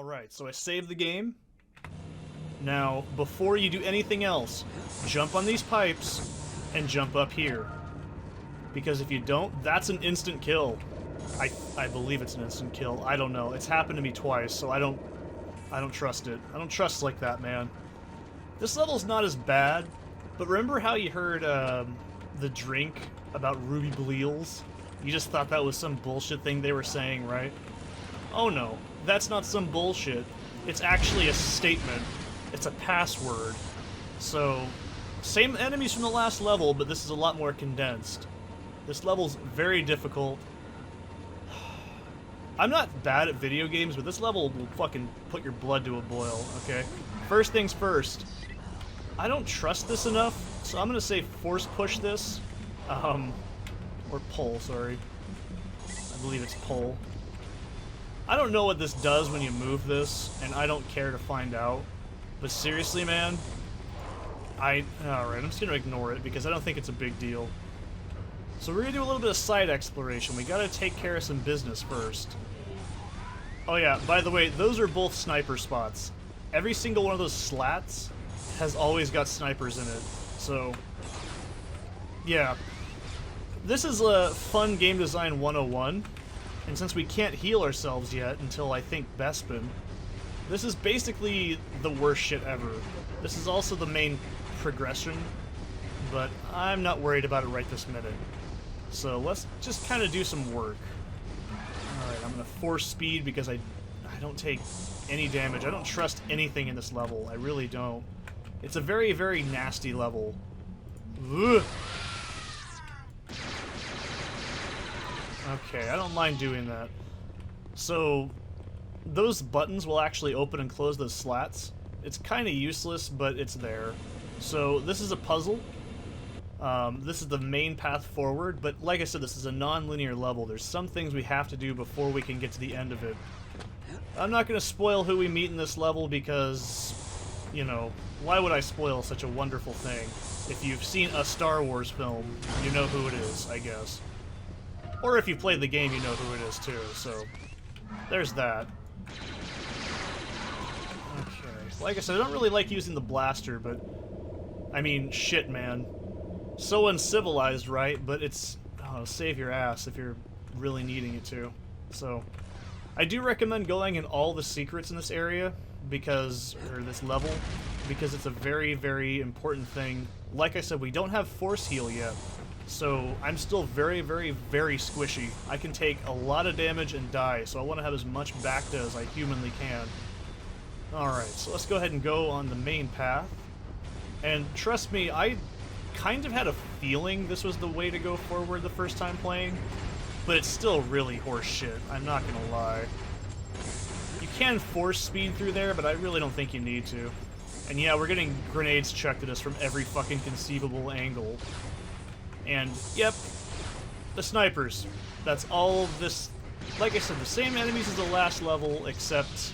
Alright, so I saved the game. Now, before you do anything else, jump on these pipes and jump up here. Because if you don't, that's an instant kill. I believe it's an instant kill. I don't know. It's happened to me twice, so I don't trust it. I don't trust like that, man. This level's not as bad, but remember how you heard the drink about Ruby Bleels? You just thought that was some bullshit thing they were saying, right? Oh no, that's not some bullshit. It's actually a statement. It's a password. So, same enemies from the last level, but this is a lot more condensed. This level's very difficult. I'm not bad at video games, but this level will fucking put your blood to a boil, okay? First things first. I don't trust this enough, so I'm gonna say force push this. Or pull, sorry. I believe it's pull. I don't know what this does when you move this, and I don't care to find out. But seriously, man, alright, I'm just gonna ignore it because I don't think it's a big deal. So we're gonna do a little bit of side exploration. We gotta take care of some business first. Oh yeah, by the way, those are both sniper spots. Every single one of those slats has always got snipers in it. So, yeah. This is a fun game design 101, and since we can't heal ourselves yet until I think Bespin, this is basically the worst shit ever. This is also the main progression, but I'm not worried about it right this minute. So let's just kind of do some work. Alright, I'm gonna force speed because I don't take any damage. I don't trust anything in this level. I really don't. It's a very, very nasty level. Ugh. Okay, I don't mind doing that. So, those buttons will actually open and close those slats. It's kind of useless, but it's there. So, this is a puzzle. This is the main path forward, but like I said, this is a non-linear level. There's some things we have to do before we can get to the end of it. I'm not going to spoil who we meet in this level because, you know, why would I spoil such a wonderful thing? If you've seen a Star Wars film, you know who it is, I guess. Or if you played the game, you know who it is too, so there's that. Okay, like I said, I don't really like using the blaster, but I mean, shit, man. So uncivilized, right? But it's, oh, save your ass if you're really needing it to. So, I do recommend going in all the secrets in this area, because, or this level, because it's a very, very important thing. Like I said, we don't have force heal yet. So, I'm still very, very, very squishy. I can take a lot of damage and die, so I want to have as much Bacta as I humanly can. Alright, so let's go ahead and go on the main path. And trust me, I kind of had a feeling this was the way to go forward the first time playing, but it's still really horse shit, I'm not gonna lie. You can force speed through there, but I really don't think you need to. And yeah, we're getting grenades chucked at us from every fucking conceivable angle. And, yep, the snipers. That's all of this. Like I said, the same enemies as the last level, except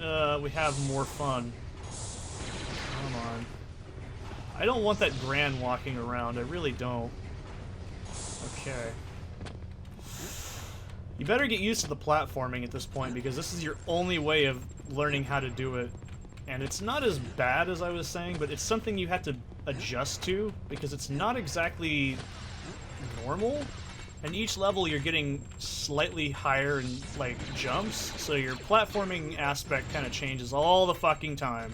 we have more fun. Come on. I don't want that Gran walking around. I really don't. Okay. You better get used to the platforming at this point, because this is your only way of learning how to do it. And it's not as bad as I was saying, but it's something you have to adjust to, because it's not exactly normal. And each level you're getting slightly higher in, like, jumps, so your platforming aspect kind of changes all the fucking time.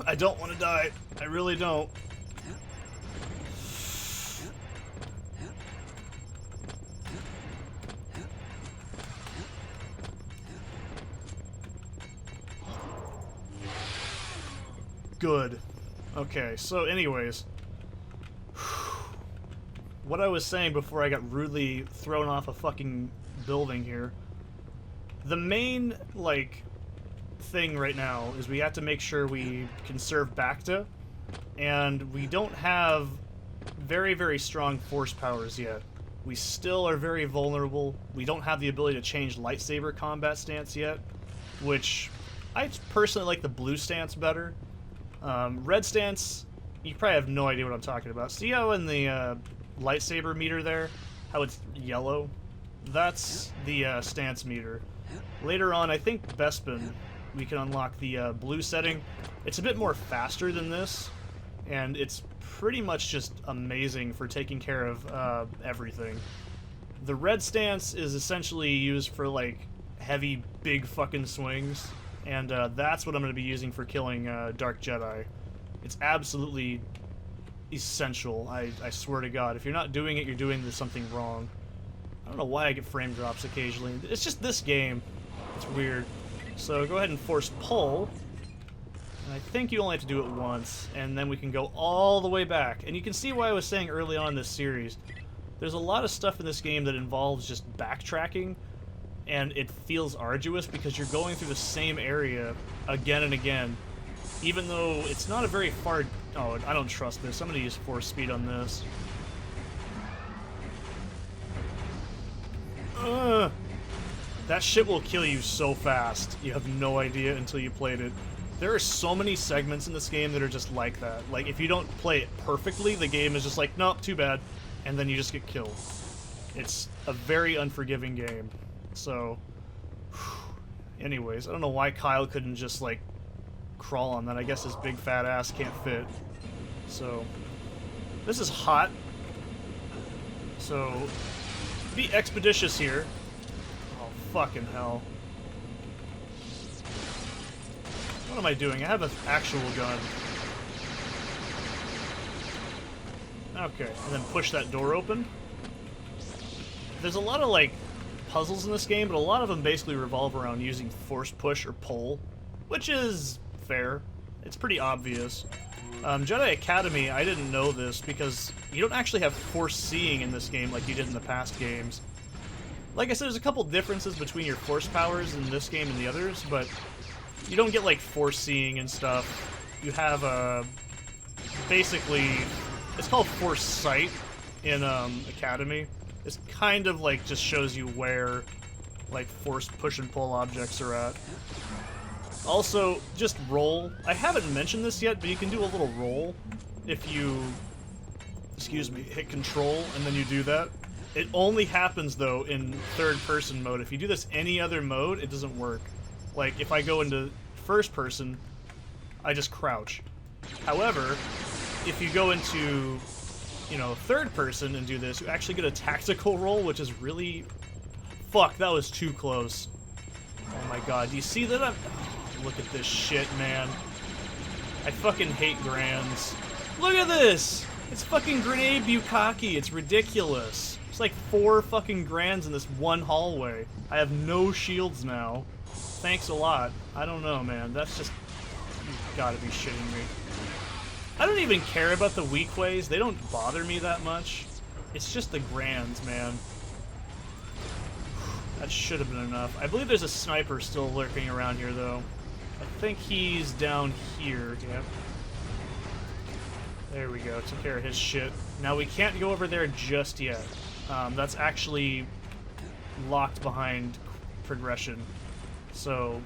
I don't want to die. I really don't. Good. Okay, so anyways. What I was saying before I got rudely thrown off a fucking building here. The main, like, thing right now is we have to make sure we conserve Bacta, and we don't have very, very strong force powers yet. We still are very vulnerable. We don't have the ability to change lightsaber combat stance yet, which I personally like the blue stance better. Red stance, you probably have no idea what I'm talking about. See how in the lightsaber meter there, how it's yellow? That's the stance meter. Later on, I think Bespin, we can unlock the blue setting. It's a bit more faster than this, and it's pretty much just amazing for taking care of everything. The red stance is essentially used for like heavy, big fucking swings, and that's what I'm going to be using for killing Dark Jedi. It's absolutely essential, I swear to God. If you're not doing it, you're doing something wrong. I don't know why I get frame drops occasionally. It's just this game. It's weird. So go ahead and force pull. And I think you only have to do it once, and then we can go all the way back. And you can see why I was saying early on in this series, there's a lot of stuff in this game that involves just backtracking, and it feels arduous because you're going through the same area again and again, even though it's not a very far... Oh, I don't trust this. I'm going to use force speed on this. That shit will kill you so fast. You have no idea until you played it. There are so many segments in this game that are just like that. Like, if you don't play it perfectly, the game is just like, nope, too bad. And then you just get killed. It's a very unforgiving game. So, anyways, I don't know why Kyle couldn't just, like, crawl on that. I guess his big fat ass can't fit. So, this is hot. So, be expeditious here. Oh, fucking hell. What am I doing? I have an actual gun. Okay, and then push that door open. There's a lot of, like, puzzles in this game, but a lot of them basically revolve around using force push or pull, which is fair. It's pretty obvious. Jedi Academy, I didn't know this because you don't actually have force seeing in this game like you did in the past games. Like I said, there's a couple differences between your force powers in this game and the others, but you don't get, like, force seeing and stuff. You have, basically, it's called force sight in, Academy. It's kind of, like, just shows you where, like, force push and pull objects are at. Also, just roll. I haven't mentioned this yet, but you can do a little roll if you, excuse me, hit control and then you do that. It only happens, though, in third-person mode. If you do this any other mode, it doesn't work. Like, if I go into first person, I just crouch. However, if you go into, you know, third person and do this, you actually get a tactical roll, which is really... Fuck, that was too close. Oh my god, do you see that? Look at this shit, man. I fucking hate Grands. Look at this! It's fucking Grenade Bukkake. It's ridiculous. There's like 4 fucking Grands in this one hallway. I have no shields now. Thanks a lot. I don't know, man. That's just... You've gotta be shitting me. I don't even care about the weak ways. They don't bother me that much. It's just the Grands, man. That should have been enough. I believe there's a sniper still lurking around here, though. I think he's down here. Yep. There we go. Took care of his shit. Now we can't go over there just yet. That's actually locked behind progression. So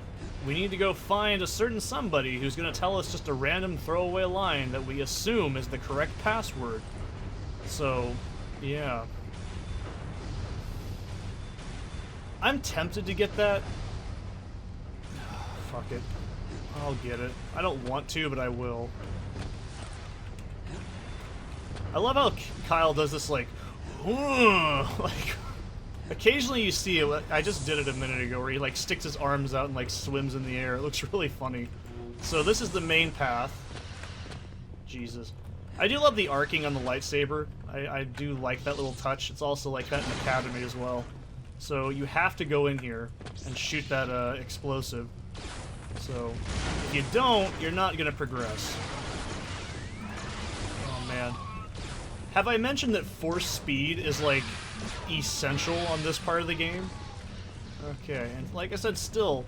we need to go find a certain somebody who's going to tell us just a random throwaway line that we assume is the correct password. So, yeah. I'm tempted to get that. Fuck it. I'll get it. I don't want to, but I will. I love how Kyle does this, like, like, occasionally you see it. I just did it a minute ago, where he, like, sticks his arms out and, like, swims in the air. It looks really funny. So this is the main path. Jesus. I do love the arcing on the lightsaber. I do like that little touch. It's also like that in Academy as well. So you have to go in here and shoot that explosive. So if you don't, you're not going to progress. Oh, man. Have I mentioned that force speed is, like, essential on this part of the game? Okay, and like I said, still,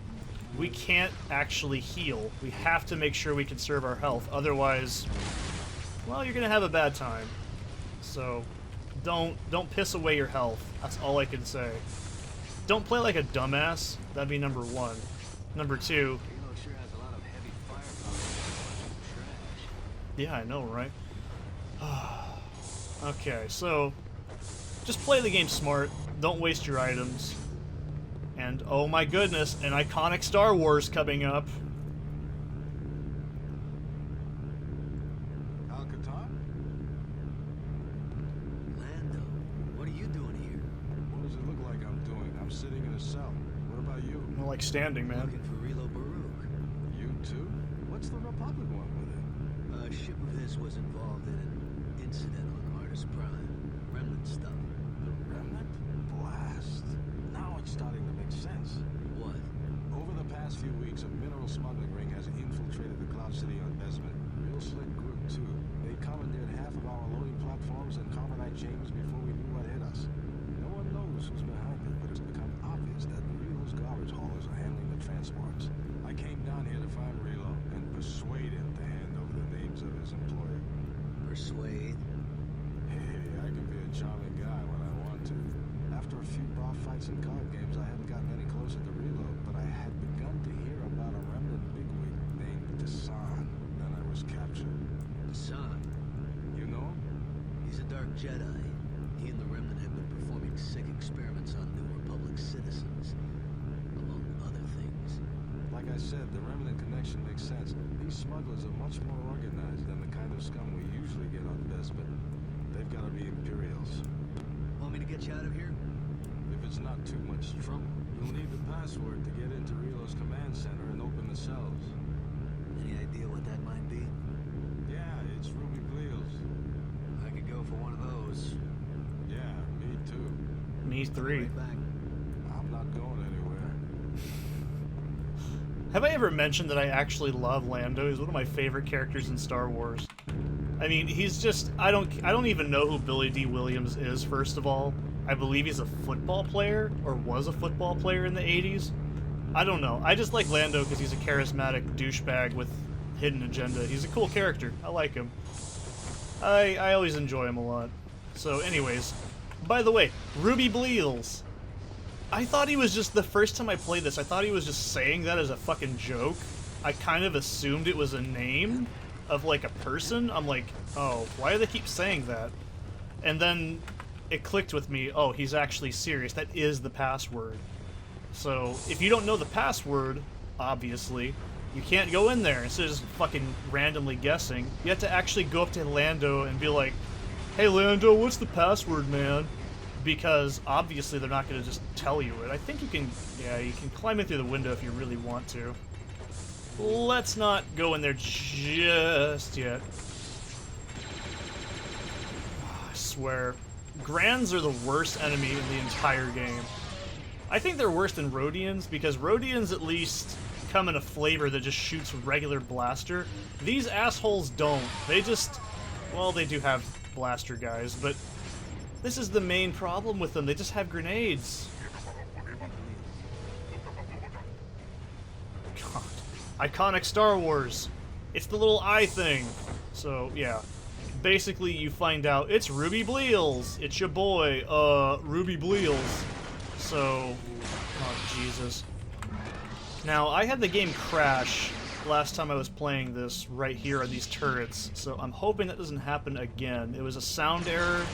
we can't actually heal. We have to make sure we conserve our health. Otherwise, well, you're going to have a bad time. So don't piss away your health. That's all I can say. Don't play like a dumbass. That'd be number 1. Number 2, Yeah, I know, right? Okay, so just play the game smart. Don't waste your items. And oh my goodness, an iconic Star Wars coming up. Alcatraz? Lando, what are you doing here? What does it look like I'm doing? I'm sitting in a cell. What about you? More like standing, man. Looking for Relo Baruch. You too? What's the Republic want with it? A ship of his was involved in an incident on Artus Prime. Remnant stuff. The Remnant? Blast. Now it's starting to make sense. What? Over the past few weeks, a mineral smuggling ring has infiltrated the Cloud City on Desmond. Real slick group, too. They commandeered half of our loading platforms and carbonite chambers before we knew what hit us. No one knows who's behind it, but it's become obvious that Relo's garbage haulers are handling the transports. I came down here to find Relo and persuade him to hand over the names of his employer. Persuade? Hey, I can be a charming guy when I want to. After a few bar fights and card games, I hadn't gotten any closer to Relo, but I had begun to hear about a remnant bigwig named Desan. Then I was captured. Hassan. You know him? He's a dark Jedi. He and the Remnant have been performing sick experiments on New Republic citizens, among other things. Like I said, the remnant connection makes sense. These smugglers are much more organized than the kind of scum we usually get on Desmond. They've got to be Imperials. Want me to get you out of here? If it's not too much trouble, you'll need the password to get into Relo's command center and open the cells. Any idea what that might be? Yeah, it's Ruby Bleals. I could go for one of those. Yeah, me too. Me three. Right back. I'm not going anywhere. Have I ever mentioned that I actually love Lando? He's one of my favorite characters in Star Wars. I mean, he's just I don't even know who Billy D. Williams is, first of all. I believe he's a football player, or was a football player in the 80s. I don't know. I just like Lando because he's a charismatic douchebag with hidden agenda. He's a cool character. I like him. I always enjoy him a lot. So anyways, by the way, Ruby Bleals. I thought he was just, the first time I played this, I thought he was just saying that as a fucking joke. I kind of assumed it was a name of like a person. I'm like, oh, why do they keep saying that? And then it clicked with me, oh, he's actually serious. That is the password. So if you don't know the password, obviously, you can't go in there instead of just fucking randomly guessing. You have to actually go up to Lando and be like, hey Lando, what's the password, man? Because obviously they're not going to just tell you it. I think you can, yeah, you can climb in through the window if you really want to. Let's not go in there just yet. I swear, Grands are the worst enemy in the entire game. I think they're worse than Rodians, because Rodians at least come in a flavor that just shoots regular blaster. These assholes don't. They just, well, they do have blaster guys, but this is the main problem with them. They just have grenades. God. Iconic Star Wars. It's the little eye thing. So, yeah. Basically, you find out it's Ruby Bleals. It's your boy, Ruby Bleals. So, oh, Jesus. Now, I had the game crash last time I was playing this right here on these turrets, so I'm hoping that doesn't happen again. It was a sound error.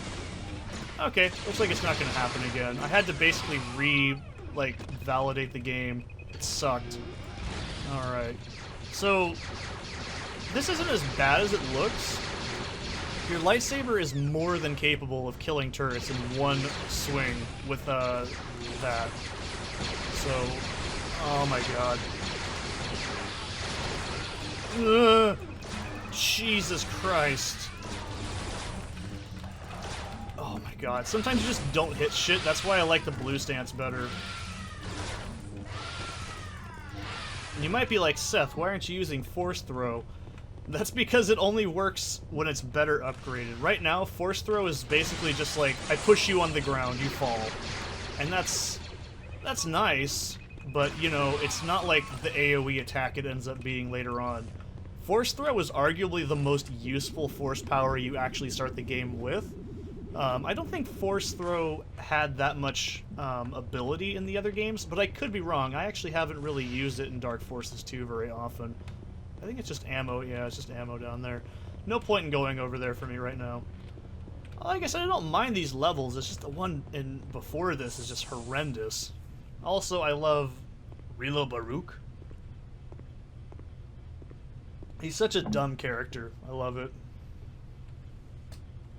Okay, looks like it's not going to happen again. I had to basically validate the game. It sucked. Alright. So, this isn't as bad as it looks. Your lightsaber is more than capable of killing turrets in one swing with, that. So, oh my god. Ugh. Jesus Christ. Oh my god. Sometimes you just don't hit shit. That's why I like the blue stance better. And you might be like, Seth, why aren't you using Force Throw? That's because it only works when it's better upgraded. Right now, Force Throw is basically just like, I push you on the ground, you fall. And that's nice, but, you know, it's not like the AoE attack it ends up being later on. Force Throw is arguably the most useful force power you actually start the game with. I don't think Force Throw had that much ability in the other games, but I could be wrong. I actually haven't really used it in Dark Forces 2 very often. I think it's just ammo. Yeah, it's just ammo down there. No point in going over there for me right now. Like I said, I don't mind these levels. It's just the one in before this is just horrendous. Also, I love Rilo Baruch. He's such a dumb character. I love it.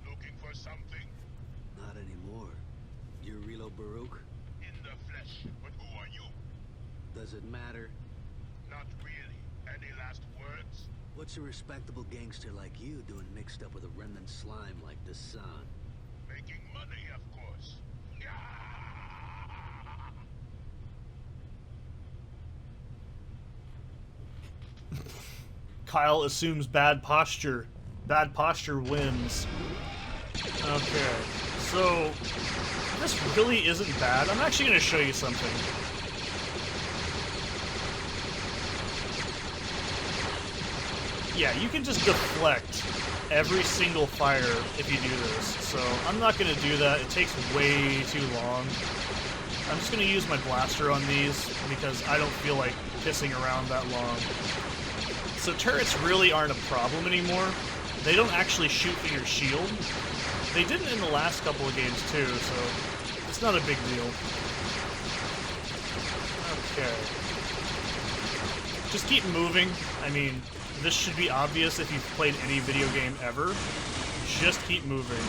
Looking for something? Not anymore. You're Rilo Baruch? In the flesh. But who are you? Does it matter? Not really. Any last words? What's a respectable gangster like you doing mixed up with a remnant slime like the Sun? Making money, of course. Kyle assumes bad posture. Bad posture wins. Okay, so this really isn't bad. I'm actually going to show you something. Yeah, you can just deflect every single fire if you do this. So I'm not going to do that. It takes way too long. I'm just going to use my blaster on these because I don't feel like pissing around that long. So turrets really aren't a problem anymore. They don't actually shoot through your shield. They didn't in the last couple of games too, so it's not a big deal. Okay. Just keep moving. I mean, this should be obvious if you've played any video game ever. Just keep moving.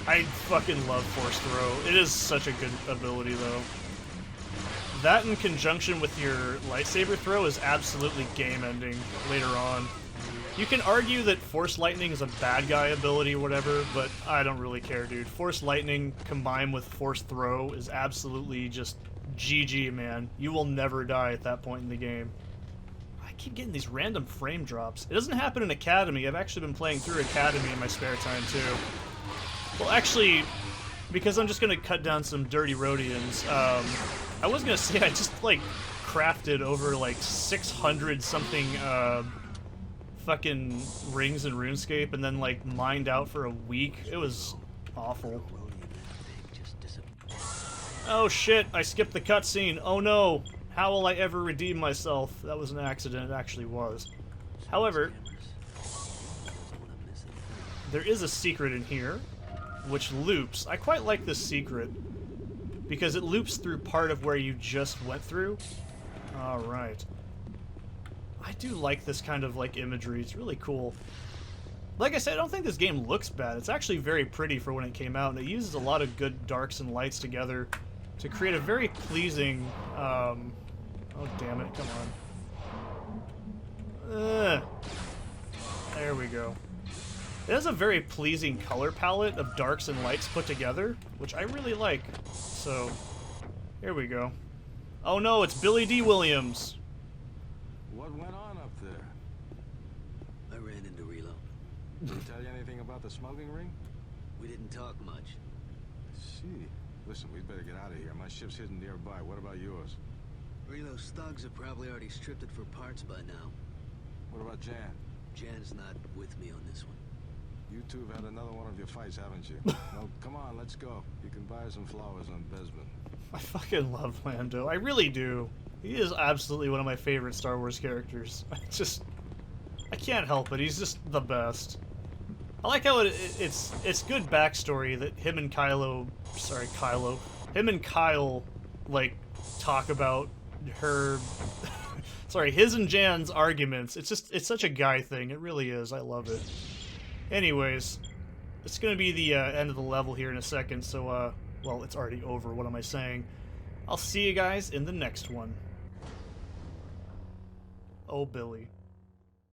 I fucking love Force Throw. It is such a good ability though. That in conjunction with your lightsaber throw is absolutely game-ending later on. You can argue that Force Lightning is a bad guy ability or whatever, but I don't really care, dude. Force Lightning combined with Force Throw is absolutely just GG, man. You will never die at that point in the game. I keep getting these random frame drops. It doesn't happen in Academy. I've actually been playing through Academy in my spare time, too. Well, actually, because I'm just going to cut down some dirty Rhodians, I was gonna say I just like crafted over like 600 something fucking rings in RuneScape and then like mined out for a week. It was awful. Oh shit, I skipped the cutscene. Oh no, how will I ever redeem myself? That was an accident, it actually was. However, there is a secret in here, which loops. I quite like this secret. Because it loops through part of where you just went through. Alright. I do like this kind of like imagery. It's really cool. Like I said, I don't think this game looks bad. It's actually very pretty for when it came out, and it uses a lot of good darks and lights together to create a very pleasing... oh damn it, come on. There we go. It has a very pleasing color palette of darks and lights put together, which I really like. So, here we go. Oh no, it's Billy D. Williams. What went on up there? I ran into Rilo. Did he tell you anything about the smuggling ring? We didn't talk much. See. Listen, we'd better get out of here. My ship's hidden nearby. What about yours? Rilo's thugs have probably already stripped it for parts by now. What about Jan? Jan's not with me on this one. You two have had another one of your fights, haven't you? No, come on, let's go. You can buy some flowers on Besman. I fucking love Lando. I really do. He is absolutely one of my favorite Star Wars characters. I can't help it. He's just the best. I like how it's good backstory that him and him and Kyle, like, talk about her... sorry, his and Jan's arguments. It's such a guy thing. It really is. I love it. Anyways, it's going to be the end of the level here in a second, so, well, it's already over. What am I saying? I'll see you guys in the next one. Oh, Billy.